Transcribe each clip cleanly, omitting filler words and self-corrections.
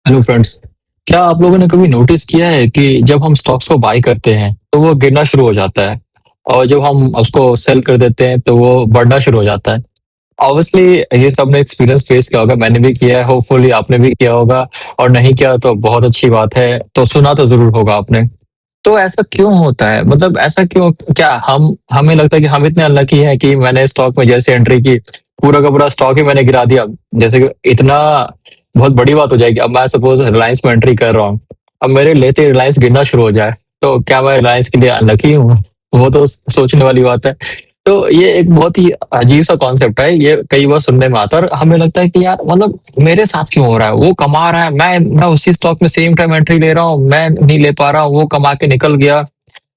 Hello friends. क्या आप लोगों ने कभी नोटिस किया है कि जब हम स्टॉक्स को बाय करते हैं तो वो गिरना शुरू हो जाता है, और जब हम उसको सेल कर देते हैं तो वो बढ़ना शुरू हो जाता है। ऑब्वियसली ये सबने एक्सपीरियंस फेस किया होगा, मैंने भी किया है, होपफुली आपने भी किया होगा। और नहीं किया तो बहुत अच्छी बात है, तो सुना तो जरूर होगा आपने। तो ऐसा क्यों होता है? मतलब ऐसा क्यों? क्या हम हमें लगता है कि हम इतने अनलकी हैं कि मैंने स्टॉक में जैसे एंट्री की, पूरा का पूरा स्टॉक ही मैंने गिरा दिया। जैसे कि इतना बहुत बड़ी बात हो जाएगी। अब मैं सपोज रिलायंस में एंट्री कर रहा हूँ, अब मेरे लेते रिलायंस गिरना शुरू हो जाए, तो क्या मैं रिलायंस के लिए अनलकी हूँ? वो तो सोचने वाली बात है। तो ये एक बहुत ही अजीब सा कॉन्सेप्ट है, ये कई बार सुनने में आता है और हमें लगता है कि यार मतलब मेरे साथ क्यों हो रहा है? वो कमा रहा है, मैं उसी स्टॉक में सेम टाइम एंट्री ले रहा हूँ, मैं नहीं ले पा रहा हूँ, वो कमा के निकल गया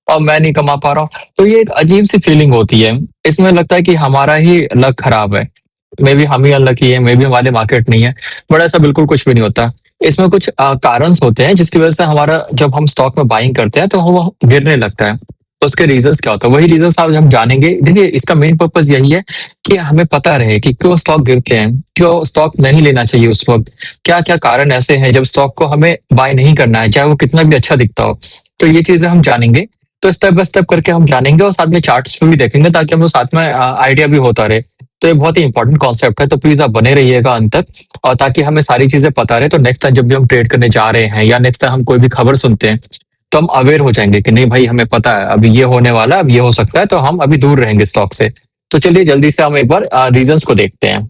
और मैं नहीं कमा पा रहा हूँ। तो ये एक अजीब सी फीलिंग होती है। इसमें लगता है कि हमारा ही लक खराब है, मे बी हम ही अनलकी है, मे बी हमारे मार्केट नहीं है। बट ऐसा बिल्कुल कुछ भी नहीं होता। इसमें कुछ कारण होते हैं जिसकी वजह से हमारा जब हम स्टॉक में बाइंग करते हैं तो वो गिरने लगता है। तो उसके रीजंस क्या होता है, वही रीजंस आप हम जानेंगे। देखिए, इसका मेन पर्पस यही है कि हमें पता रहे कि क्यों स्टॉक गिरते हैं, क्यों स्टॉक नहीं लेना चाहिए उस वक्त, क्या क्या कारण ऐसे हैं जब स्टॉक को हमें बाय नहीं करना है, चाहे वो कितना भी अच्छा दिखता हो। तो ये चीजें हम जानेंगे। तो स्टेप बाय स्टेप करके हम जानेंगे और साथ में चार्ट्स पे भी देखेंगे, ताकि हमें साथ में आइडिया भी होता रहे। तो ये बहुत ही इंपॉर्टेंट कॉन्सेप्ट है, तो प्लीज आप बने रहिएगा अंत तक। और ताकि हमें सारी चीजें पता रहे, तो नेक्स्ट टाइम जब भी हम ट्रेड करने जा रहे हैं या नेक्स्ट टाइम हम कोई भी खबर सुनते हैं, तो हम अवेयर हो जाएंगे कि नहीं भाई, हमें पता है अभी ये होने वाला है, अब ये हो सकता है, तो हम अभी दूर रहेंगे स्टॉक से। तो चलिए जल्दी से हम एक बार रीजंस को देखते हैं।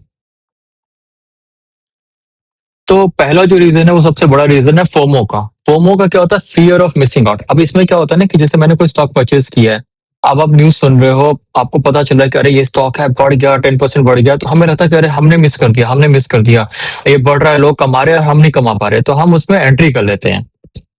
तो पहला जो रीजन है वो सबसे बड़ा रीजन है फोमो का। फोमो का क्या होता है? Fear of missing out. अब इसमें क्या होता है ना कि जैसे मैंने कोई स्टॉक परचेज किया है, अब आप न्यूज सुन रहे हो, आपको पता चल रहा है कि अरे ये स्टॉक है, बढ़ गया, 10% बढ़ गया, तो हमें रहता है कि अरे हमने मिस कर दिया, हमने मिस कर दिया, ये बढ़ रहा है, लोग कमा रहे हैं, हम नहीं कमा पा रहे, तो हम उसमें एंट्री कर लेते हैं।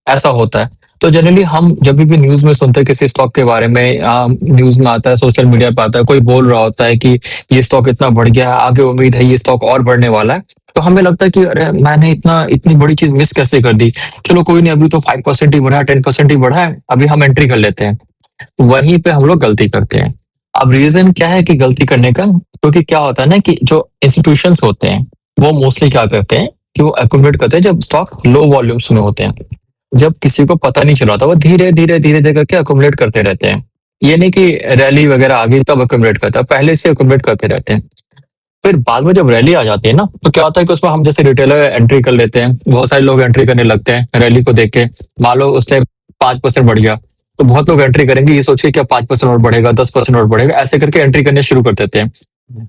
ऐसा होता है। तो जनरली हम जब भी न्यूज में सुनते हैं किसी स्टॉक के बारे में, न्यूज में आता है, सोशल मीडिया पे आता है, कोई बोल रहा होता है कि ये स्टॉक इतना बढ़ गया है, आगे उम्मीद है ये स्टॉक और बढ़ने वाला है, तो हमें लगता है कि अरे मैंने इतनी बड़ी चीज मिस कैसे कर दी। चलो कोई नहीं, अभी तो 5% ही बढ़ा है, 10% ही बढ़ा है, अभी हम एंट्री कर लेते हैं। वहीं पे हम लोग गलती करते हैं। अब रीजन क्या है कि गलती करने का? क्योंकि क्या होता है ना कि जो इंस्टीट्यूशंस होते हैं, वो मोस्टली क्या करते हैं कि वो एक्यूमुलेट करते हैं जब स्टॉक लो वॉल्यूम्स में होते हैं, जब किसी को पता नहीं चला था, वो धीरे धीरे धीरे धीरे करके अकुमुलेट करते रहते हैं। ये नहीं कि रैली वगैरह आ गई तब अकुमुलेट करता है, पहले से अकुमुलेट करते रहते हैं। फिर बाद में जब रैली आ जाती है ना, तो क्या होता है कि उसमें हम जैसे रिटेलर एंट्री कर लेते हैं, बहुत सारे लोग एंट्री करने लगते हैं रैली को देख के। मान लो उस टाइम 5% बढ़ गया, तो बहुत लोग एंट्री करेंगे ये सोच के क्या 5% और बढ़ेगा, 10% और बढ़ेगा, ऐसे करके एंट्री करने शुरू कर देते हैं।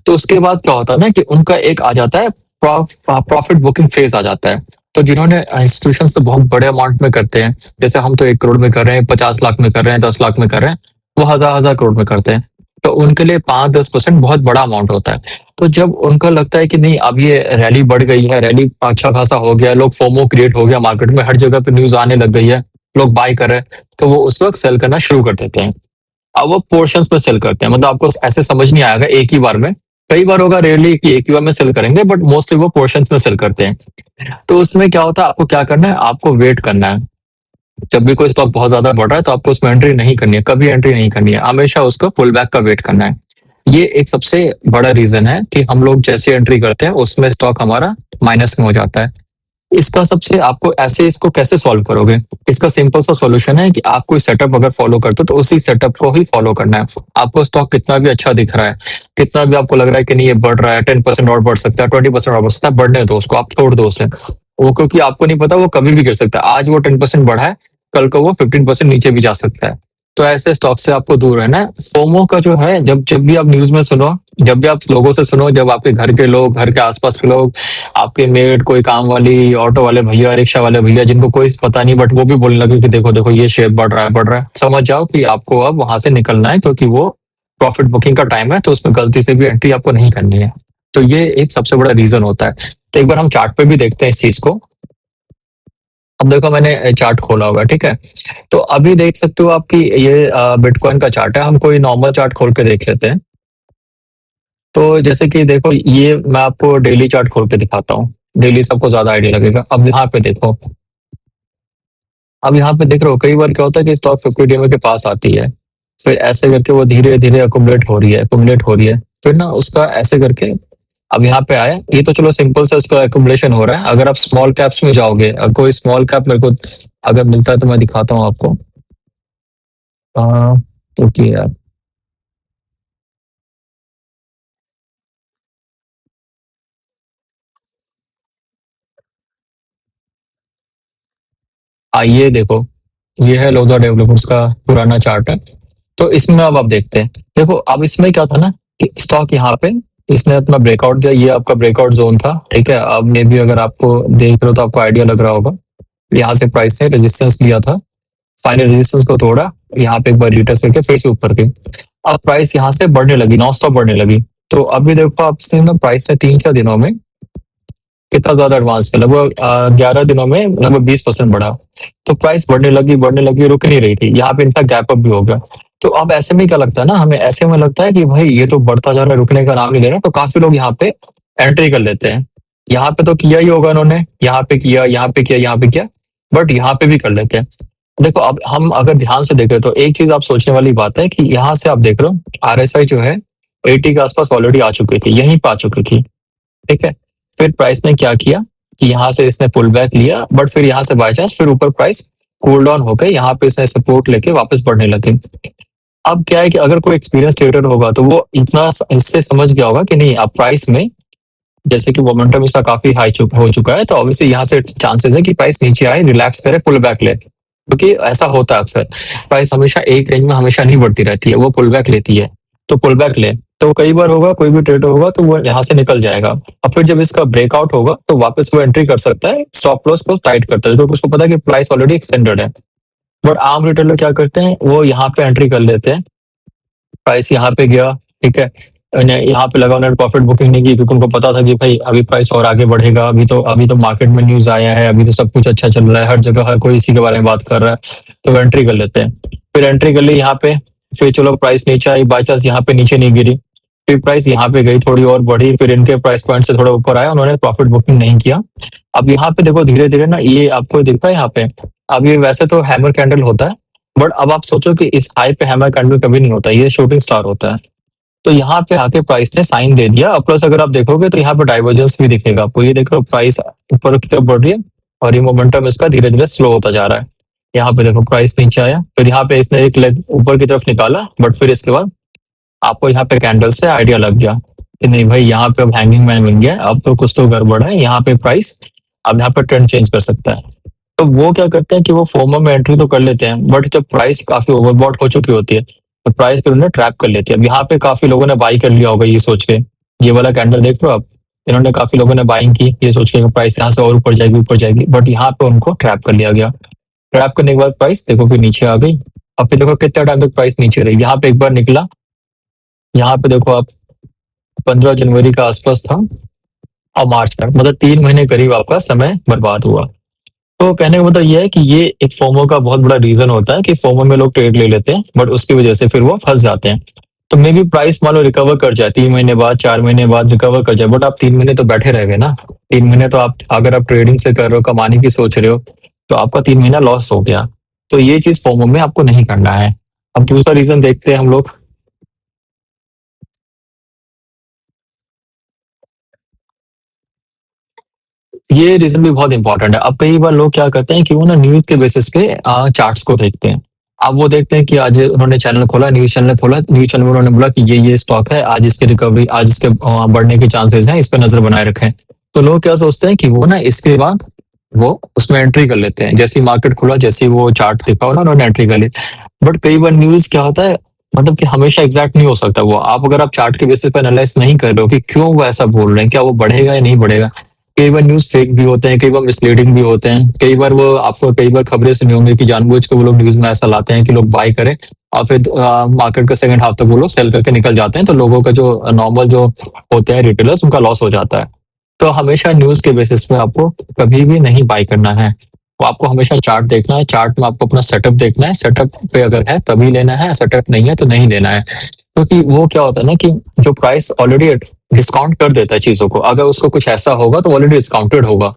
तो उसके बाद क्या होता है ना कि उनका एक आ जाता है, प्रॉफिट बुकिंग फेज आ जाता है। तो जिन्होंने इंस्टीट्यूशन से बहुत बड़े अमाउंट में करते हैं, जैसे हम तो 1 करोड़ में कर रहे हैं, 50 लाख में कर रहे हैं, 10 लाख में कर रहे हैं, वो हजार हजार करोड़ में करते हैं। तो उनके लिए 5-10% बहुत बड़ा अमाउंट होता है। तो जब उनका लगता है कि नहीं, अब ये रैली बढ़ गई है, रैली अच्छा खासा हो गया, लोग फोमो क्रिएट हो गया मार्केट में, हर जगह पे न्यूज आने लग गई है, लोग बाय कर रहे हैं, तो वो उस वक्त सेल करना शुरू कर देते हैं। अब वो पोर्शंस में सेल करते हैं, मतलब आपको ऐसे समझ नहीं आएगा एक ही बार में। कई बार होगा रेयरली कि एक ही बार में सेल करेंगे, बट मोस्टली वो पोर्शंस में सेल करते हैं। तो उसमें क्या होता है, आपको क्या करना है, आपको वेट करना है। जब भी कोई स्टॉक बहुत ज्यादा बढ़ रहा है तो आपको उसमें एंट्री नहीं करनी है, कभी एंट्री नहीं करनी है, हमेशा उसको पुल बैक का वेट करना है। ये एक सबसे बड़ा रीजन है कि हम लोग जैसे एंट्री करते हैं उसमें स्टॉक हमारा माइनस में हो जाता है। इसका सबसे आपको ऐसे इसको कैसे सॉल्व करोगे? इसका सिंपल सा सॉल्यूशन है कि आप कोई सेटअप अगर फॉलो करते हो तो उसी सेटअप को ही फॉलो करना है। आपको स्टॉक कितना भी अच्छा दिख रहा है, कितना भी आपको लग रहा है कि नहीं ये बढ़ रहा है, 10% और बढ़ सकता है, 20% और बढ़ सकता है, बढ़ने दो उसको, आप छोड़ दो उसे। वो क्योंकि आपको नहीं पता वो कभी भी गिर सकता है। आज वो 10% बढ़ा है, कल को वो 15% नीचे भी जा सकता है। तो ऐसे स्टॉक से आपको दूर रहना है। फोमो का जो है, जब जब भी आप न्यूज में सुनो, जब भी आप लोगों से सुनो, जब आपके घर के लोग, घर के आसपास के लोग, आपके मेड, कोई काम वाली, ऑटो वाले भैया, रिक्शा वाले भैया, जिनको कोई पता नहीं बट वो भी बोलने लगे कि देखो देखो ये शेयर बढ़ रहा है, बढ़ रहा है, समझ जाओ कि आपको अब वहां से निकलना है, क्योंकि वो प्रॉफिट बुकिंग का टाइम है, तो उसमें गलती से भी एंट्री आपको नहीं करनी है। तो ये एक सबसे बड़ा रीजन होता है। तो एक बार हम चार्ट पे भी देखते हैं इस चीज को। अब देखो मैंने चार्ट खोला हुआ है, ठीक है। तो अभी देख सकते हो आपकी ये बिटकॉइन का चार्ट है, हम कोई नॉर्मल चार्ट खोल के देख लेते हैं। तो जैसे कि देखो, ये मैं आपको डेली चार्ट खोल के दिखाता हूँ, डेली सबको ज्यादा आइडिया लगेगा। अब यहाँ पे देखो, अब यहाँ पे देख रहे हो कई बार क्या होता है कि स्टॉक 50 DMA के पास आती है, फिर ऐसे करके वो धीरे धीरे अकुमुलेट हो रही है, अकुमुलेट हो रही है, फिर ना उसका ऐसे करके अब यहाँ पे आया, ये तो चलो सिंपल सा इसका एक्युमुलेशन हो रहा है। अगर आप स्मॉल कैप्स में जाओगे, कोई स्मॉल कैप मेरे को अगर मिलता है तो मैं दिखाता हूँ आपको। ओके यार, आइए देखो, ये है लोधा डेवलपर्स का पुराना चार्ट है। तो इसमें अब आप देखते हैं, देखो अब इसमें क्या था ना कि स्टॉक यहाँ पे इसने अपना ब्रेकआउट दिया, ये आपका ब्रेकआउट जोन था, ठीक है। अब मे भी अगर आपको देख रहे हो तो आपको आइडिया लग रहा होगा, यहाँ से प्राइस ने रेजिस्टेंस लिया था, फाइनल रेजिस्टेंस को तोड़ा, यहाँ पे एक बार रिटेस्ट करके फिर से ऊपर गई। अब प्राइस यहाँ से बढ़ने लगी, नॉन स्टॉप बढ़ने लगी। तो अभी देखो आप ना, प्राइस ने 3-4 दिनों में कितना ज्यादा एडवांस है, लगभग 11 दिनों में लगभग 20% बढ़ा। तो प्राइस बढ़ने लगी, रुक नहीं रही थी, यहाँ पे इनका गैप अप भी हो गया। तो अब ऐसे में क्या लगता है ना, हमें ऐसे में लगता है कि भाई ये तो बढ़ता जा रहा है, रुकने का नाम नहीं ले रहा, तो काफी लोग यहाँ पे एंट्री कर लेते हैं। यहाँ पे तो किया ही होगा उन्होंने, यहाँ पे किया, यहाँ पे किया, यहाँ पे किया, बट यहाँ पे भी कर लेते हैं। देखो अब हम अगर ध्यान से देखें तो एक चीज आप सोचने वाली बात है कि यहाँ से आप देख रहे हो आरएसआई जो है 80 के आसपास ऑलरेडी आ चुकी थी, यहीं पे आ चुकी थी, ठीक है। फिर प्राइस ने क्या किया कि यहाँ से इसने पुल बैक लिया, बट फिर यहाँ से बाय चांस फिर ऊपर प्राइस कूल डाउन होकर यहाँ पे इसने सपोर्ट लेके वापस बढ़ने लगे। अब क्या है कि अगर कोई एक्सपीरियंस ट्रेडर होगा तो वो इतना इससे समझ गया होगा कि नहीं, अब प्राइस में जैसे कि मोमेंटम इसका काफी हाई हो चुका है, तो ऑब्वियसली यहाँ से चांसेस है कि प्राइस नीचे आए, रिलैक्स करे, पुल बैक ले, क्योंकि ऐसा होता है अक्सर, प्राइस हमेशा एक रेंज में हमेशा नहीं बढ़ती रहती है, वो पुल बैक लेती है। तो पुल बैक ले, तो कई बार होगा कोई भी ट्रेडर होगा तो वो यहाँ से निकल जाएगा, और फिर जब इसका ब्रेकआउट होगा तो वापस वो एंट्री कर सकता है, स्टॉप लॉस को टाइट करता है, क्योंकि उसको पता है कि प्राइस ऑलरेडी एक्सटेंडेड है। बट आम रिटेलर क्या करते हैं, वो यहाँ पे एंट्री कर लेते हैं, प्राइस यहाँ पे गया, ठीक है, उन्हें यहाँ पे लगा, उन्होंने प्रॉफिट बुकिंग नहीं की, क्योंकि उनको पता था कि भाई अभी प्राइस और आगे बढ़ेगा, अभी तो मार्केट में न्यूज आया है, अभी तो सब कुछ अच्छा चल रहा है, हर जगह हर कोई इसी के बारे में बात कर रहा है, तो एंट्री कर लेते हैं। फिर एंट्री कर ली यहाँ पे, फिर चलो प्राइस नीचे आई, बाई चांस यहाँ पे नीचे नहीं गिरी, फिर प्राइस यहाँ पे गई, थोड़ी और बढ़ी, फिर इनके प्राइस पॉइंट से थोड़ा ऊपर आया, उन्होंने प्रॉफिट बुकिंग नहीं किया। अब यहाँ पे देखो धीरे धीरे ना, ये आपको दिख रहा है यहाँ पे, अब ये वैसे तो हैमर कैंडल होता है, बट अब आप सोचो कि इस हाई पे हैमर कैंडल कभी नहीं होता, ये शूटिंग स्टार होता है। तो यहाँ पे आके प्राइस ने साइन दे दिया, प्लस अगर आप देखोगे तो यहाँ पे डाइवर्जेंस भी दिखेगा आपको, ये देखो प्राइस ऊपर की तरफ बढ़ रही है, और ये मोमेंटम इसका धीरे धीरे स्लो होता जा रहा है। यहाँ पे देखो प्राइस नीचे आया, फिर यहाँ पे इसने एक लेग ऊपर की तरफ निकाला, बट फिर इसके बाद आपको यहाँ पे कैंडल से आइडिया लग गया कि नहीं भाई, यहाँ पे अब हैंगिंग मैन मिल गया, अब तो कुछ तो गड़बड़ है, यहाँ पे प्राइस अब यहाँ पे ट्रेंड चेंज कर सकता है। तो वो क्या करते हैं कि वो फोमो में एंट्री तो कर लेते हैं, बट जब प्राइस काफी ओवरबॉट हो चुकी होती है तो प्राइस फिर उन्हें ट्रैप कर लेती है। अब यहाँ पे काफी लोगों ने बाई कर लिया होगा ये सोच के, ये वाला कैंडल देख रहे हो आप, इन्होंने काफी लोगों ने बाइंग की ये सोच के प्राइस यहाँ से और ऊपर जाएगी, बट यहाँ पे उनको ट्रैप कर लिया गया। ट्रैप करने के बाद प्राइस देखो फिर नीचे आ गई, अब फिर देखो कितना टाइम तक प्राइस नीचे रही, यहाँ पे एक बार निकला, यहाँ पे देखो आप 15 जनवरी का आसपास था, और मार्च में, मतलब 3 महीने करीब आपका समय बर्बाद हुआ। तो कहने का मतलब ये है कि ये एक फोमो का बहुत बड़ा रीजन होता है कि फोमो में लोग ट्रेड ले लेते हैं, बट उसकी वजह से फिर वो फंस जाते हैं। तो मे भी प्राइस मान लो रिकवर कर जाए 3 महीने बाद, 4 महीने बाद रिकवर कर जाए, बट आप 3 महीने तो बैठे रह गए ना। 3 महीने तो आप अगर आप ट्रेडिंग से कर रहे हो, कमाने की सोच रहे हो, तो आपका 3 महीना लॉस हो गया। तो ये चीज फोमो में आपको नहीं करना है। अब दूसरा रीजन देखते हैं हम लोग। ये रीजन भी बहुत इंपॉर्टेंट है। अब कई बार लोग क्या करते हैं कि वो ना न्यूज के बेसिस पे चार्ट्स को देखते हैं। अब वो देखते हैं कि आज उन्होंने चैनल खोला, न्यूज चैनल खोला, न्यूज चैनल में उन्होंने बोला कि ये स्टॉक है, आज इसकी रिकवरी, आज इसके बढ़ने के चांसेस हैं, इस पर नजर बनाए रखें। तो लोग क्या सोचते हैं कि वो ना इसके बाद वो उसमें एंट्री कर लेते हैं, जैसे ही मार्केट खुला, जैसे ही वो चार्ट दिखा हो ना, उन्होंने एंट्री कर ली। बट कई बार न्यूज क्या होता है, मतलब कि हमेशा एग्जैक्ट नहीं हो सकता वो, आप अगर आप चार्ट के बेसिस पे एनालाइज नहीं कर रहे हो कि क्यों वो ऐसा बोल रहे हैं, क्या वो बढ़ेगा या नहीं बढ़ेगा। कई बार न्यूज फेक भी होते हैं, कई बार मिसलीडिंग भी होते हैं, कई बार वो आपको कई बार खबरें सुनी होंगी कि जानबूझ के वो लोग न्यूज में ऐसा लाते हैं कि लोग बाय करें, और फिर मार्केट का सेकंड हाफ तक वो लोग सेल करके निकल जाते हैं, तो लोगों का जो नॉर्मल जो होते हैं रिटेलर्स, उनका लॉस हो जाता है। तो हमेशा न्यूज के बेसिस पे आपको कभी भी नहीं बाय करना है, वो आपको हमेशा चार्ट देखना है, चार्ट में आपको अपना सेटअप देखना है, सेटअप पे अगर है तभी लेना है, सेटअप नहीं है तो नहीं लेना है। क्योंकि वो क्या होता है ना कि जो प्राइस ऑलरेडी डिस्काउंट कर देता है चीजों को, अगर उसको कुछ ऐसा होगा तो ऑलरेडी डिस्काउंटेड होगा।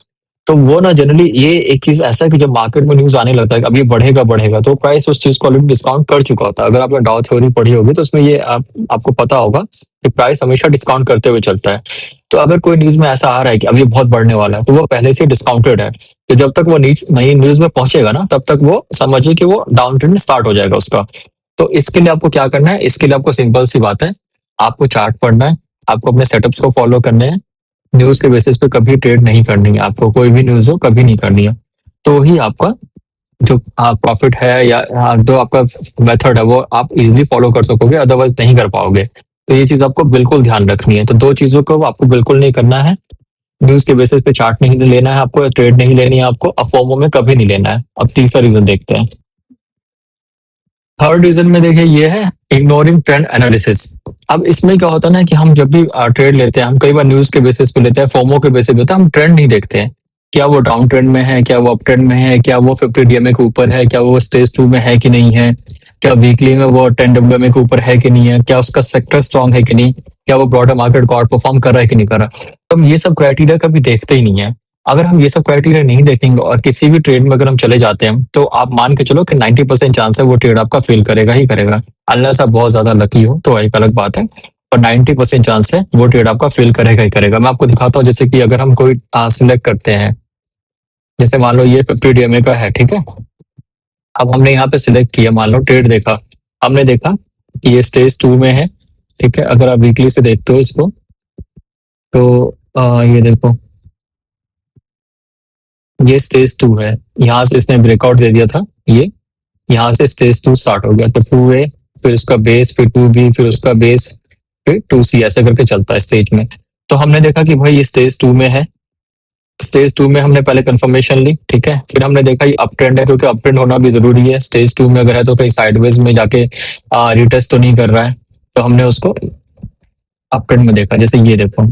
तो वो ना जनरली ये एक चीज ऐसा है कि जब मार्केट में न्यूज आने लगता है कि अब ये बढ़ेगा बढ़ेगा, तो प्राइस उस चीज को ऑलरेडी डिस्काउंट कर चुका होता है। अगर आपने डाउ थ्योरी पढ़ी होगी तो उसमें ये आपको पता होगा कि प्राइस हमेशा डिस्काउंट करते हुए चलता है। तो अगर कोई न्यूज में ऐसा आ रहा है कि अब ये बहुत बढ़ने वाला है, तो वो पहले से डिस्काउंटेड है। तो जब तक वो नई न्यूज में पहुंचेगा ना, तब तक वो समझिए कि वो डाउन ट्रेंड स्टार्ट हो जाएगा उसका। तो इसके लिए आपको क्या करना है, इसके लिए आपको सिंपल सी बात है, आपको चार्ट पढ़ना है, आपको अपने सेटअप्स को फॉलो करने हैं। न्यूज के बेसिस पे कभी ट्रेड नहीं करनी है आपको, कोई भी न्यूज हो कभी नहीं करनी है। तो ही आपका जो प्रॉफिट है या जो आपका मेथड है वो आप इजीली फॉलो कर सकोगे, अदरवाइज नहीं कर पाओगे। तो ये चीज आपको बिल्कुल ध्यान रखनी है। तो दो चीजों को आपको बिल्कुल नहीं करना है, न्यूज के बेसिस पे चार्ट नहीं लेना है आपको, ट्रेड नहीं लेनी है आपको, अफोमो में कभी नहीं लेना है। अब तीसरा रीजन देखते हैं। थर्ड रीजन में देखिए ये है इग्नोरिंग ट्रेंड एनालिसिस। अब इसमें क्या होता है ना कि हम जब भी ट्रेड लेते हैं, हम कई बार न्यूज के बेसिस पे लेते हैं, फोमो के बेसिस पे लेते हैं, हम ट्रेंड नहीं देखते हैं। क्या वो डाउन ट्रेंड में है, क्या वो अप ट्रेंड में है, क्या वो 50 डीएमए के ऊपर है, क्या वो स्टेज 2 में है कि नहीं है, क्या वीकली में वो 10 डब्ल्यूएमए के ऊपर है कि नहीं है, क्या उसका सेक्टर स्ट्रांग है कि नहीं, क्या वो ब्रॉडर मार्केट को आउट परफॉर्म कर रहा है कि नहीं कर रहा। तो हम ये सब क्राइटेरिया कभी देखते ही नहीं है। अगर हम ये सब क्राइटेरिया नहीं देखेंगे और किसी भी ट्रेड में अगर हम चले जाते हैं, तो आप मान के चलो कि 90% चांस है वो ट्रेड आपका फेल करेगा ही करेगा। अनलेस आप बहुत ज्यादा लकी हो तो एक अलग बात है, और 90% चांस है वो ट्रेड आपका फेल करेगा ही करेगा। मैं आपको दिखाता हूँ, जैसे कि अगर हम कोई सिलेक्ट करते हैं, जैसे मान लो ये 50 डीएमए का है, ठीक है। अब हमने यहाँ पे सिलेक्ट किया, मान लो ट्रेड देखा, हमने देखा कि ये स्टेज 2 में है, ठीक है। अगर आप वीकली से देखते हो इसको, तो ये देखो, ये स्टेज 2 है। यहाँ से इसने ब्रेकआउट दे दिया था, ये यहाँ से स्टेज 2 स्टार्ट हो गया। तो 2A, फिर उसका बेस, फिर 2B, फिर उसका बेस, फिर 2C, ऐसे करके चलता है स्टेज में। तो हमने देखा कि भाई ये स्टेज 2 में है। स्टेज 2 में हमने पहले कंफर्मेशन ली, ठीक है। फिर हमने देखा ये अप ट्रेंड है, क्योंकि अप ट्रेंड होना भी जरूरी है। स्टेज 2 में अगर है तो कहीं साइडवेज में जाके रिटेस्ट तो नहीं कर रहा है। तो हमने उसको अप ट्रेंड में देखा, जैसे ये देखो,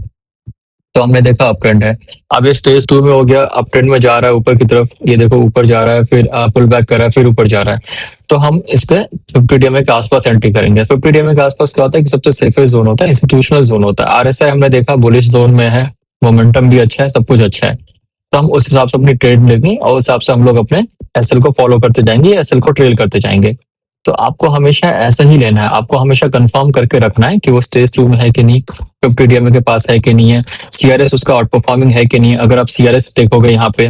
तो हमने देखा अप ट्रेंड है। अब ये स्टेज 2 में हो गया, अप ट्रेंड में जा रहा है ऊपर की तरफ, ये देखो ऊपर जा रहा है, फिर पुल बैक कर रहा है, फिर ऊपर जा रहा है। तो हम इस पे 50 डीएमए के आसपास एंट्री करेंगे। 50 डीएमए के आसपास क्या होता है कि सबसे सेफेस्ट जोन होता है, इंस्टीट्यूशनल जोन होता है। आरएसआई हमने देखा बुलिश जोन में है, मोमेंटम भी अच्छा है, सब कुछ अच्छा है। तो हम उस हिसाब से अपनी ट्रेड लेंगे और उस हिसाब से हम लोग अपने एसएल को फॉलो करते जाएंगे, एसएल को ट्रेल करते जाएंगे। तो आपको हमेशा ऐसा ही लेना है, आपको हमेशा कंफर्म करके रखना है कि वो स्टेज 2 में है कि नहीं, 50 डीएमए के पास है कि नहीं है, सीआरएस उसका आउट परफॉर्मिंग है कि नहीं। अगर आप सीआरएस देखोगे यहाँ पे,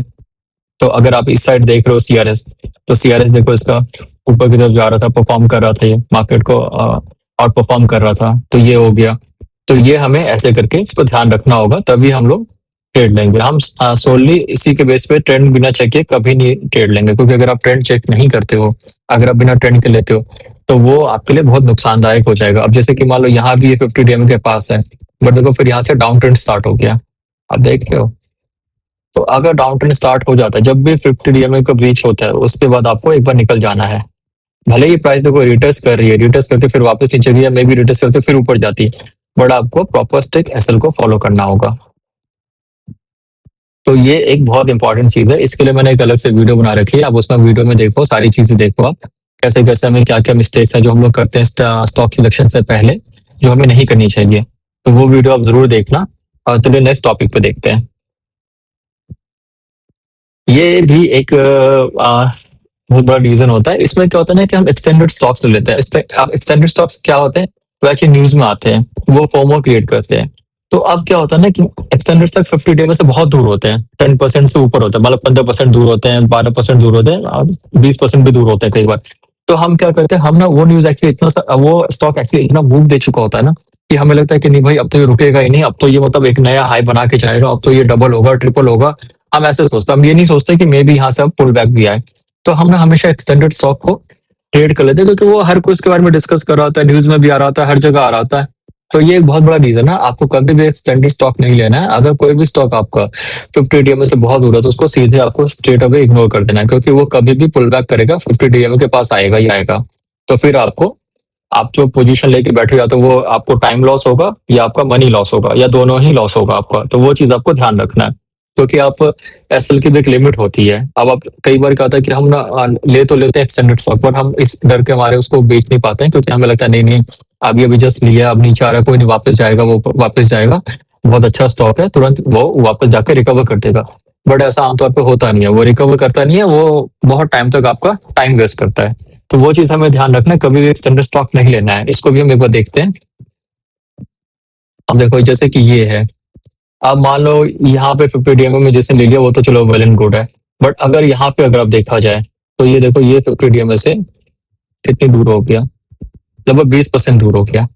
तो अगर आप इस साइड देख रहे हो सीआरएस, तो सीआरएस देखो इसका ऊपर की तरफ जा रहा था, परफॉर्म कर रहा था, ये मार्केट को आउट परफॉर्म कर रहा था, तो ये हो गया। तो ये हमें ऐसे करके इस पर ध्यान रखना होगा, तभी हम लोग ट्रेड लेंगे। हम सोनली इसी के बेस पे ट्रेंड बिना चेक किए कभी नहीं ट्रेड लेंगे, क्योंकि अगर आप ट्रेंड चेक नहीं करते हो, अगर आप बिना ट्रेंड के लेते हो, तो वो आपके लिए बहुत नुकसानदायक हो जाएगा। अब जैसे कि मान लो यहाँ भी ये 50 डीएमए के पास है, बट देखो फिर यहाँ से डाउन ट्रेंड स्टार्ट हो गया, आप देख रहे हो। तो अगर डाउन ट्रेंड स्टार्ट हो जाता है, जब भी 50 डीएमए का ब्रीच होता है, उसके बाद आपको एक बार निकल जाना है। भले ही प्राइस देखो रिटेस्ट कर रही है, रिटेस्ट करके फिर वापस नीचे गई, मे भी रिटेस्ट करके फिर ऊपर जाती है, बट आपको प्रॉपर स्टिक एसएल को फॉलो करना होगा। तो ये एक बहुत इंपॉर्टेंट चीज है, इसके लिए मैंने एक अलग से वीडियो बना रखी है, आप उसमें वीडियो में देखो, सारी चीजें देखो, आप कैसे कैसे हमें क्या क्या मिस्टेक्स है जो हम लोग करते हैं स्टॉक सिलेक्शन से पहले, जो हमें नहीं करनी चाहिए। तो वो वीडियो आप जरूर देखना। और चलिए नेक्स्ट टॉपिक पे देखते हैं। ये भी एक बहुत बड़ा रीजन होता है। इसमें क्या होता है ना कि हम एक्सटेंडेड स्टॉक्स ले लेते हैं। एक्सटेंडेड स्टॉक्स क्या होते हैं, वो एक्चुअली न्यूज में आते हैं, वो फोमो क्रिएट करते हैं। तो अब क्या होता है ना कि एक्सटेंडेड स्टॉक 50 डे में से बहुत दूर होते हैं, 10% से ऊपर होते हैं, मतलब 15% दूर होते हैं, 12% दूर होते हैं, और 20% भी दूर होते हैं कई बार। तो हम क्या करते हैं, हम ना वो न्यूज एक्चुअली वो स्टॉक एक्चुअली इतना मूव दे चुका होता है ना, कि हमें लगता है कि नहीं भाई अब तो ये रुकेगा ही नहीं, अब तो ये मतलब एक नया हाई बना के जाएगा, अब तो ये डबल होगा, ट्रिपल होगा। हम ऐसे सोचते हैं, हम ये नहीं सोचते कि मे भी यहाँ से अब पुल बैक भी आए। तो हम ना हमेशा एक्सटेंडेड स्टॉक को ट्रेड कर लेते हैं, क्योंकि वो हर कोई इसके बारे में डिस्कस कर रहा होता है, न्यूज में भी आ रहा होता है, हर जगह आ रहा होता है। तो ये एक बहुत बड़ा रीजन है, आपको कभी भी एक्सटेंडेड स्टॉक नहीं लेना है। अगर कोई भी स्टॉक आपका 50 डीएमए से बहुत दूर है, तो उसको सीधे आपको स्ट्रेट अवे इग्नोर कर देना है, क्योंकि वो कभी भी पुल बैक करेगा, 50 डीएमए के पास आएगा ही आएगा। तो फिर आपको, आप जो पोजीशन लेके बैठे, या तो वो आपको टाइम लॉस होगा या आपका मनी लॉस होगा, या दोनों ही लॉस होगा आपका। तो वो चीज आपको ध्यान रखना है, क्योंकि आप एसएल की भी एक लिमिट होती है। अब आप कई बार क्या होता है कि हम ना ले तो लेते हैं एक्सटेंडेड स्टॉक, पर हम इस डर के हमारे उसको बेच नहीं पाते हैं, क्योंकि हमें लगता है नहीं नहीं, अभी अभी जस्ट लिया, अब नीचे आ रहा है, कोई नहीं, वापस जाएगा, वो वापस जाएगा, बहुत अच्छा स्टॉक है, तुरंत वो वापस जाकर रिकवर कर देगा। बट ऐसा आमतौर पर होता नहीं है, वो रिकवर करता नहीं है, वो बहुत टाइम तक आपका टाइम वेस्ट करता है। तो वो चीज हमें ध्यान रखना है, कभी भी एक्सटेंडेड स्टॉक नहीं लेना है। इसको भी हम एक बार देखते हैं। अब देखो जैसे कि ये है, अब मान लो यहाँ पे 50 डीएमए में जिसने ले लिया वो तो चलो वेल एंड गुड है, बट अगर यहाँ पे अगर आप देखा जाए तो ये देखो ये 50 डीएमए से कितनी दूर हो गया, लगभग 20% दूर हो गया।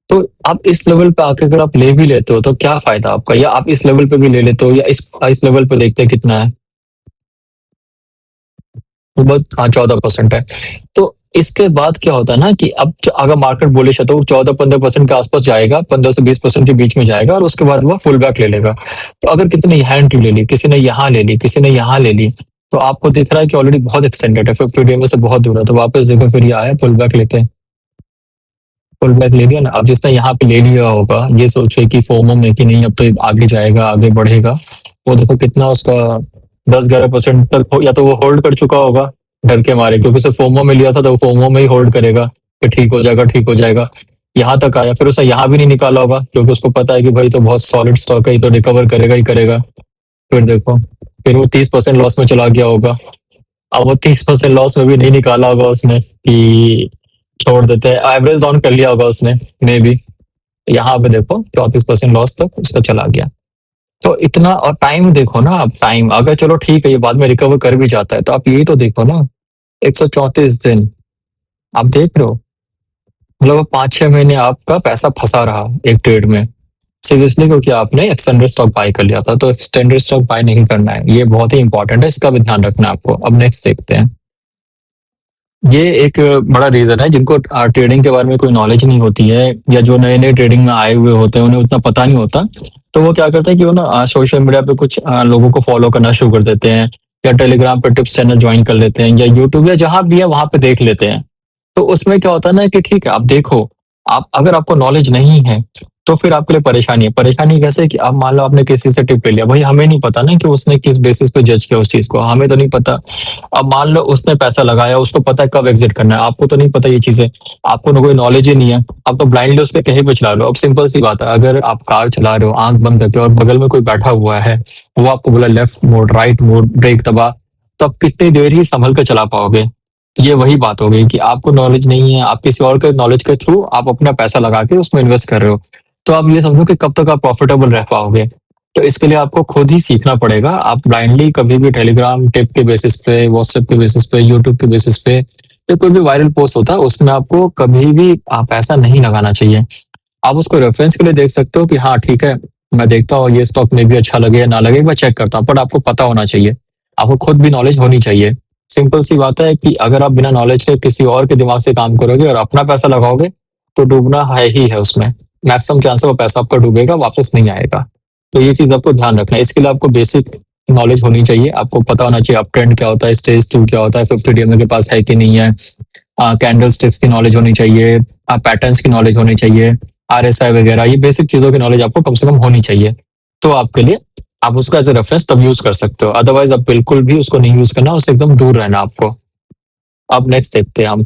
तो आप इस लेवल पे आके अगर आप ले भी लेते हो तो क्या फायदा आपका, या आप इस लेवल पे भी ले लेते हो, या इस लेवल पे देखते हैं कितना है, बहुत, हाँ 14% है। तो इसके बाद क्या होता है ना कि अब अगर मार्केट बुलिश है तो 14-15% के आसपास जाएगा, 15 से 20% के बीच में जाएगा और उसके बाद वो फुल बैक ले लेगा। तो अगर किसी ने यहाँ एंट्री ले ली, किसी ने यहाँ ले ली, किसी ने यहाँ ले ली, तो आपको दिख रहा है कि ऑलरेडी बहुत एक्सटेंडेड है, 50 डे में से बहुत दूर है, तो वापस देखो फिर ये आया फुल बैक लेके, फुल बैक ले लिया ना। अब जिसने यहाँ पे ले लिया होगा ये सोचे कि फोमो में कि नहीं अब तो आगे जाएगा आगे बढ़ेगा, वो देखो कितना उसका 10-11% तक या तो वो होल्ड कर चुका होगा डर के मारे, क्योंकि उसे फोमो में लिया था तो वो फोमो में ही होल्ड करेगा कि ठीक हो जाएगा ठीक हो जाएगा। यहाँ तक आया, फिर उसे यहाँ भी नहीं निकाला होगा क्योंकि उसको पता है कि भाई तो बहुत सॉलिड स्टॉक है, ये तो रिकवर करेगा ही करेगा। फिर देखो फिर वो 30% लॉस में चला गया होगा। अब वो 30% लॉस में भी नहीं निकाला होगा उसने कि छोड़ देते हैं, एवरेज डाउन कर लिया होगा उसने मे बी। यहाँ पे देखो 34% लॉस तक उसका चला गया। तो इतना, और टाइम देखो ना, आप टाइम अगर चलो ठीक है ये बाद में रिकवर कर भी जाता है तो आप यही तो देखो ना, 134 दिन आप देख रहे हो, मतलब 5-6 महीने आपका पैसा फंसा रहा एक ट्रेड में, सीरियसली, क्योंकि आपने एक्सटेंडेड स्टॉक बाय कर लिया था। तो एक्सटेंडेड स्टॉक बाय नहीं करना है, ये बहुत ही इंपॉर्टेंट है, इसका भी ध्यान रखना है आपको। अब नेक्स्ट देखते हैं। ये एक बड़ा रीजन है जिनको ट्रेडिंग के बारे में कोई नॉलेज नहीं होती है, या जो नए नए ट्रेडिंग में आए हुए होते हैं उन्हें उतना पता नहीं होता, तो वो क्या करते हैं कि वो ना सोशल मीडिया पे कुछ लोगों को फॉलो करना शुरू कर देते हैं, या टेलीग्राम पे टिप्स चैनल ज्वाइन कर लेते हैं, या यूट्यूब या जहां भी है वहां पे देख लेते हैं। तो उसमें क्या होता है ना कि ठीक है आप देखो, आप अगर आपको नॉलेज नहीं है तो फिर आपके लिए परेशानी है। परेशानी कैसे कि अब मान लो आपने किसी से टिप ले लिया, भाई हमें नहीं पता ना कि उसने किस बेसिस पे जज किया उस चीज को, हमें तो नहीं पता। अब मान लो उसने पैसा लगाया, उसको पता है कब एग्जिट करना है, आपको तो नहीं पता ये चीजें, आपको ना कोई नॉलेज ही नहीं है, आप तो ब्लाइंडली उसके कहीं पे चला लो। अब सिंपल सी बात है, अगर आप कार चला रहे हो आंख बंद करके और बगल में कोई बैठा हुआ है, वो आपको बोला लेफ्ट मोड राइट मोड ब्रेक दबा, तो आप कितनी देर ही संभल कर चला पाओगे। ये वही बात हो गई कि आपको नॉलेज नहीं है, आप किसी और के नॉलेज के थ्रू आप अपना पैसा लगा के उसमें इन्वेस्ट कर रहे हो, तो आप ये समझो कि कब तक आप प्रॉफिटेबल रह पाओगे। तो इसके लिए आपको खुद ही सीखना पड़ेगा। आप ब्लाइंडली कभी भी टेलीग्राम टिप के बेसिस पे, व्हाट्सएप के बेसिस पे, यूट्यूब के बेसिस पे, या कोई भी वायरल पोस्ट होता है उसमें आपको कभी भी पैसा नहीं लगाना चाहिए। आप उसको रेफरेंस के लिए देख सकते हो कि हाँ ठीक है मैं देखता हूँ ये स्टॉक में भी अच्छा लगे या ना लगे, मैं चेक करता हूँ, बट आपको पता होना चाहिए, आपको खुद भी नॉलेज होनी चाहिए। सिंपल सी बात है कि अगर आप बिना नॉलेज के किसी और के दिमाग से काम करोगे और अपना पैसा लगाओगे तो डूबना है ही है उसमें, मैक्सिमम चांस है वो पैसा आपका डूबेगा, वापस नहीं आएगा। तो ये चीज आपको ध्यान रखना है, इसके लिए आपको बेसिक नॉलेज होनी चाहिए, आपको पता होना चाहिए अप ट्रेंड क्या होता है, स्टेज 2 क्या होता है, 50 डीएमए के पास है कि नहीं है, कैंडल स्टिक्स की नॉलेज होनी चाहिए, पैटर्न्स की नॉलेज होनी चाहिए, आरएसआई वगैरह, ये बेसिक चीजों की नॉलेज आपको कम से कम होनी चाहिए। तो आपके लिए आप उसको एज ए रेफरेंस तब यूज कर सकते हो, अदरवाइज आप बिल्कुल भी उसको नहीं यूज करना, उससे एकदम दूर रहना आपको। अब नेक्स्ट देखते हैं हम।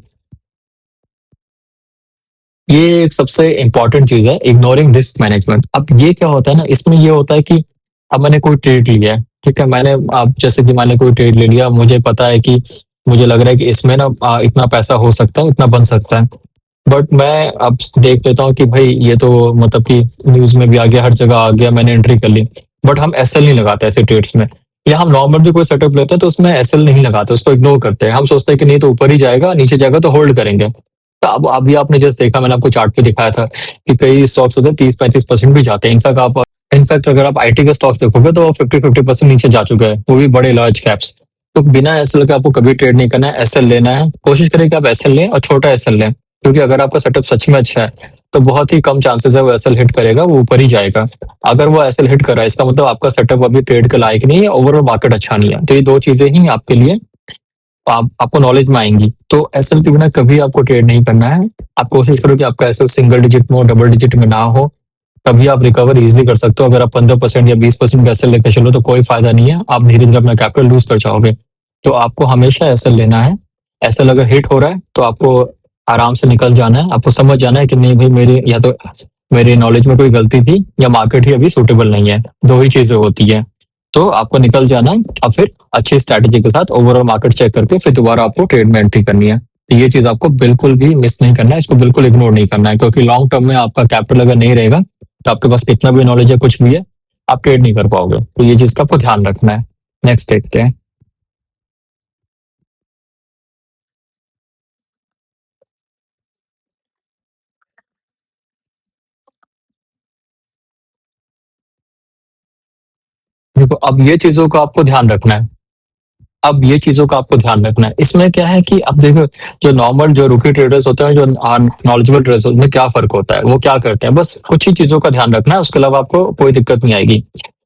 ये एक सबसे इंपॉर्टेंट चीज है, इग्नोरिंग रिस्क मैनेजमेंट। अब ये क्या होता है ना, इसमें ये होता है कि अब मैंने कोई ट्रेड लिया है, ठीक है, मैंने अब जैसे कि मैंने कोई ट्रेड ले लिया, मुझे पता है कि मुझे लग रहा है कि इसमें ना इतना पैसा हो सकता है, इतना बन सकता है, बट मैं अब देख लेता हूँ कि भाई ये तो मतलब कि न्यूज में भी आ गया, हर जगह आ गया, मैंने एंट्री कर ली, बट हम एसएल नहीं लगाते ऐसे ट्रेड्स में, या हम नॉर्मल भी कोई सेटअप लेते हैं तो उसमें एसएल नहीं लगाते, उसको इग्नोर करते हैं, हम सोचते हैं कि नहीं तो ऊपर ही जाएगा नीचे जाएगा तो होल्ड करेंगे। तो अब अभी आपने जैसे देखा, मैंने आपको चार्ट पे दिखाया था कि कई स्टॉक्स होते हैं 30-35% भी जाते हैं, इनफैक्ट अगर आप आईटी के स्टॉक्स देखोगे तो वो 50% नीचे जा चुके हैं, वो भी बड़े लार्ज कैप्स। तो बिना एसएल के आपको कभी ट्रेड नहीं करना है, एसएल लेना है, कोशिश करें कि आप एसएल लें और छोटा एसएल लें, क्योंकि अगर आपका सेटअप सच में अच्छा है तो बहुत ही कम चांसेस है वो एसएल हिट करेगा, वो ऊपर ही जाएगा। अगर वो एसएल हिट कर रहा है इसका मतलब आपका सेटअप अभी ट्रेड के लायक नहीं है, ओवरऑल मार्केट अच्छा नहीं है। तो ये दो चीजें ही आपके लिए आपको नॉलेज में आएंगी। तो एसएल के बिना कभी आपको ट्रेड नहीं करना है, आप कोशिश करो कि आपका एसएल सिंगल डिजिट में हो, डबल डिजिट में ना हो, तभी आप रिकवर इजिली कर सकते हो। अगर आप 15% या 20% का एसएल लेकर चलो तो कोई फायदा नहीं है, आप धीरे धीरे अपना कैपिटल लूज कर जाओगे। तो आपको हमेशा एसएल लेना है, एसएल अगर हिट हो रहा है तो आपको आराम से निकल जाना है, आपको समझ जाना है कि नहीं भाई मेरे या तो मेरी नॉलेज में कोई गलती थी या मार्केट ही अभी सूटेबल नहीं है, दो ही चीजें होती है। तो आपको निकल जाना है और फिर अच्छी स्ट्रैटेजी के साथ ओवरऑल मार्केट चेक करके फिर दोबारा आपको ट्रेड में एंट्री करनी है। तो ये चीज आपको बिल्कुल भी मिस नहीं करना है, इसको बिल्कुल इग्नोर नहीं करना है, क्योंकि लॉन्ग टर्म में आपका कैपिटल अगर नहीं रहेगा तो आपके पास कितना भी नॉलेज है कुछ भी है, आप ट्रेड नहीं कर पाओगे। तो ये चीज का आपको ध्यान रखना है। नेक्स्ट देखते हैं। देखो अब ये चीजों का आपको ध्यान रखना है। अब ये चीजों का आपको ध्यान रखना है। इसमें क्या है कि अब देखो, जो नॉर्मल जो रूकी ट्रेडर्स होते हैं, जो नॉलेजेबल ट्रेडर्स होते हैं, उनमें क्या फर्क होता है, वो क्या करते हैं, बस कुछ ही चीजों का ध्यान रखना है, उसके अलावा आपको कोई दिक्कत नहीं आएगी।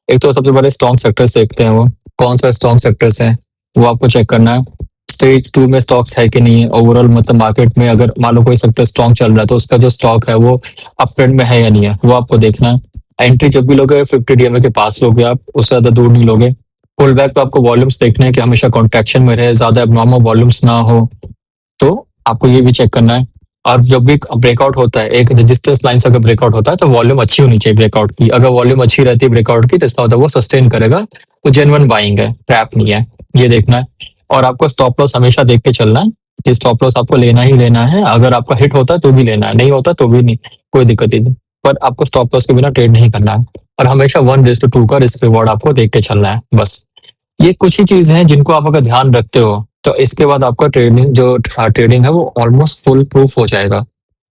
एक तो सबसे पहले स्ट्रॉन्ग सेक्टर्स देखते हैं, वो कौन सा स्ट्रॉन्ग सेक्टर्स है वो आपको चेक करना है। स्टेज 2 में स्टॉक्स है कि नहीं है, ओवरऑल मतलब मार्केट में अगर मान लो कोई सेक्टर स्ट्रॉन्ग चल रहा है तो उसका जो स्टॉक है वो अप ट्रेंड में है या नहीं है, वो आपको देखना है। एंट्री जब भी लोगे 50 डीएमए के पास लोगे आप, उससे ज्यादा दूर नहीं लोगे। पुल बैक पे आपको वॉल्यूम्स देखने हैं कि हमेशा कॉन्ट्रैक्शन में रहे, ज्यादा एबनॉर्मल वॉल्यूम्स ना हो। तो आपको ये भी चेक करना है। और जब भी ब्रेकआउट होता है, एक रेजिस्टेंस लाइन से अगर ब्रेकआउट होता है तो वॉल्यूम अच्छी होनी चाहिए ब्रेकआउट की। अगर वॉल्यूम अच्छी रहती है ब्रेकआउट की तो इसका मतलब वो सस्टेन करेगा, तो जेन्युइन बाइंग है, ट्रैप नहीं है। ये देखना है। और आपको स्टॉप लॉस हमेशा देख के चलना है कि स्टॉप लॉस आपको लेना ही लेना है। अगर आपका हिट होता है तो भी लेना है, नहीं होता तो भी नहीं, कोई दिक्कत ही नहीं। पर आपको स्टॉप लॉस के बिना ट्रेड नहीं करना है। और हमेशा 1:2 का रिस्क रिवॉर्ड आपको देख के चलना है बस। ये कुछ ही चीजें हैं जिनको आप अगर ध्यान रखते हो तो इसके बाद आपका ट्रेडिंग जो ट्रेडिंग है वो ऑलमोस्ट फुल प्रूफ हो जाएगा।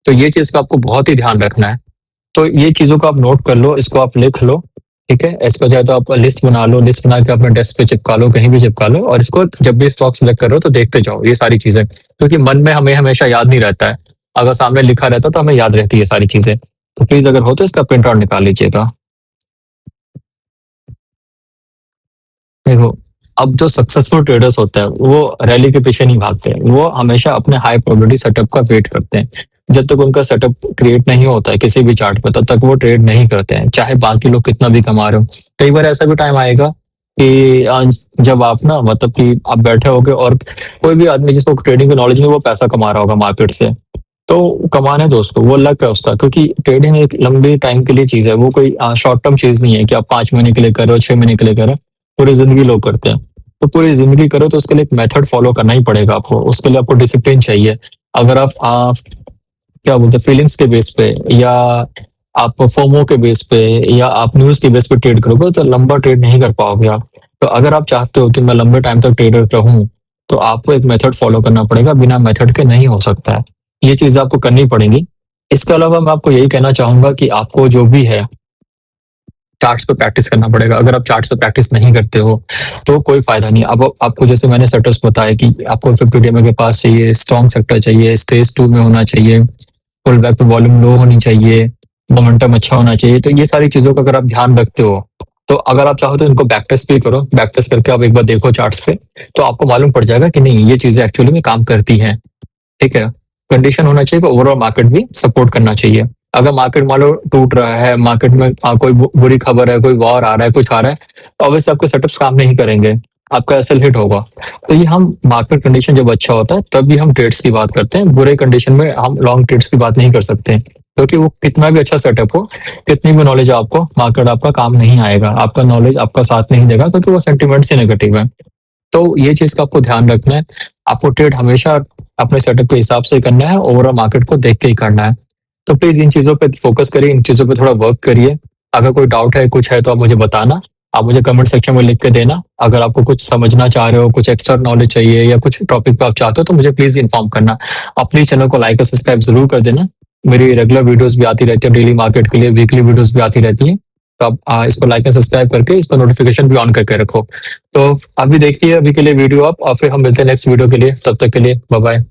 तो ये चीज का आपको बहुत ही ध्यान रखना है। तो ये चीजों को आप नोट कर लो, इसको आप लिख लो। ठीक है, इसको चाहे तो आप लिस्ट बना लो, लिस्ट बना के अपने डेस्क पे चिपका लो, कहीं भी चिपका लो, और इसको जब भी स्टॉक सिलेक्ट करो तो देखते जाओ ये सारी चीजें, क्योंकि मन में हमें हमेशा याद नहीं रहता है। अगर सामने लिखा रहता तो हमें याद रहती है सारी चीजें। तो प्लीज अगर हो तो इसका प्रिंट आउट निकाल लीजिएगा। देखो, अब जो सक्सेसफुल ट्रेडर्स होते हैं वो रैली के पीछे नहीं भागते हैं, वो हमेशा अपने हाई प्रोबेबिलिटी सेटअप का वेट करते हैं। जब तक उनका सेटअप क्रिएट नहीं होता है किसी भी चार्ट पे, तब तक वो ट्रेड नहीं करते हैं, चाहे बाकी लोग कितना भी कमा रहे हो। कई बार ऐसा भी टाइम आएगा कि जब आप ना मतलब कि आप बैठे होगे और कोई भी आदमी जिसको ट्रेडिंग की नॉलेज नहीं, वो पैसा कमा रहा होगा मार्केट से, तो कमाने दो उसको, वो लक है उसका, क्योंकि ट्रेडिंग एक लंबी टाइम के लिए चीज है, वो कोई शॉर्ट टर्म चीज नहीं है कि आप 5 महीने के लिए कर रहे हो, 6 महीने के लिए कर रहे हो। पूरी जिंदगी लोग करते हैं। तो पूरी जिंदगी करो तो उसके लिए एक मेथड फॉलो करना ही पड़ेगा आपको, उसके लिए आपको डिसिप्लिन चाहिए। अगर आप क्या बोलते हैं फीलिंग्स के बेस पे, या आप फोमो के बेस पे, या आप न्यूज के बेस पे ट्रेड करोगे तो लंबा ट्रेड नहीं कर पाओगे आप। तो अगर आप चाहते हो कि मैं लंबे टाइम तक ट्रेडर रहूं तो आपको एक मेथड फॉलो करना पड़ेगा, बिना मेथड के नहीं हो सकता है। ये चीज आपको करनी पड़ेगी। इसके अलावा मैं आपको यही कहना चाहूंगा कि आपको जो भी है चार्ट्स पे प्रैक्टिस करना पड़ेगा। अगर आप चार्ट्स पे प्रैक्टिस नहीं करते हो तो कोई फायदा नहीं। अब आपको जैसे मैंने सेक्टर्स बताया कि आपको 50 डीएमए के पास चाहिए, स्ट्रॉन्ग सेक्टर चाहिए, स्टेज 2 में होना चाहिए, पुल बैक पे वॉल्यूम लो होनी चाहिए, मोमेंटम अच्छा होना चाहिए। तो ये सारी चीजों का अगर आप ध्यान रखते हो तो अगर आप चाहो तो इनको बैक टेस्ट भी करो। बैक टेस्ट करके आप एक बार देखो चार्ट्स पे, तो आपको मालूम पड़ जाएगा कि नहीं ये चीजें एक्चुअली में काम करती हैं। ठीक है, कंडीशन होना चाहिए, ओवरऑल मार्केट भी सपोर्ट करना चाहिए। अगर मार्केट मान लो टूट रहा है, मार्केट में कोई बुरी खबर है, कोई वॉर आ रहा है, कुछ आ रहा है, तो ऑब्वियसली आपके सेटअप्स काम नहीं करेंगे, आपका एसएल हिट होगा। तो ये हम मार्केट कंडीशन जब अच्छा होता है तब भी हम ट्रेड्स की बात करते हैं, बुरे कंडीशन में हम लॉन्ग ट्रेड्स की बात नहीं कर सकते, क्योंकि वो कितना भी अच्छा सेटअप हो, कितनी भी नॉलेज आपको, मार्केट आपका काम नहीं आएगा, आपका नॉलेज आपका साथ नहीं देगा, क्योंकि वो सेंटिमेंट से नेगेटिव है। तो ये चीज का आपको ध्यान रखना है। आपको ट्रेड हमेशा अपने सेटअप के हिसाब से करना है, ओवरऑल मार्केट को देख के ही करना है। तो प्लीज इन चीजों पे फोकस करिए, इन चीजों पे थोड़ा वर्क करिए। अगर कोई डाउट है, कुछ है, तो आप मुझे बताना, आप मुझे कमेंट सेक्शन में लिख के देना। अगर आपको कुछ समझना चाह रहे हो, कुछ एक्स्ट्रा नॉलेज चाहिए, या कुछ टॉपिक पे आप चाहते हो तो मुझे प्लीज इन्फॉर्म करना। आप प्लीज चैनल को लाइक और सब्सक्राइब जरूर कर देना। मेरी रेगुलर वीडियोस भी आती रहती है, डेली मार्केट के लिए वीकली वीडियोस भी आती रहती है। तो आप इसको लाइक और सब्सक्राइब करके इसको नोटिफिकेशन भी ऑन करके रखो। तो अभी देखिए अभी के लिए वीडियो आप, और फिर हम मिलते हैं नेक्स्ट वीडियो के लिए। तब तक के लिए बाय बाय।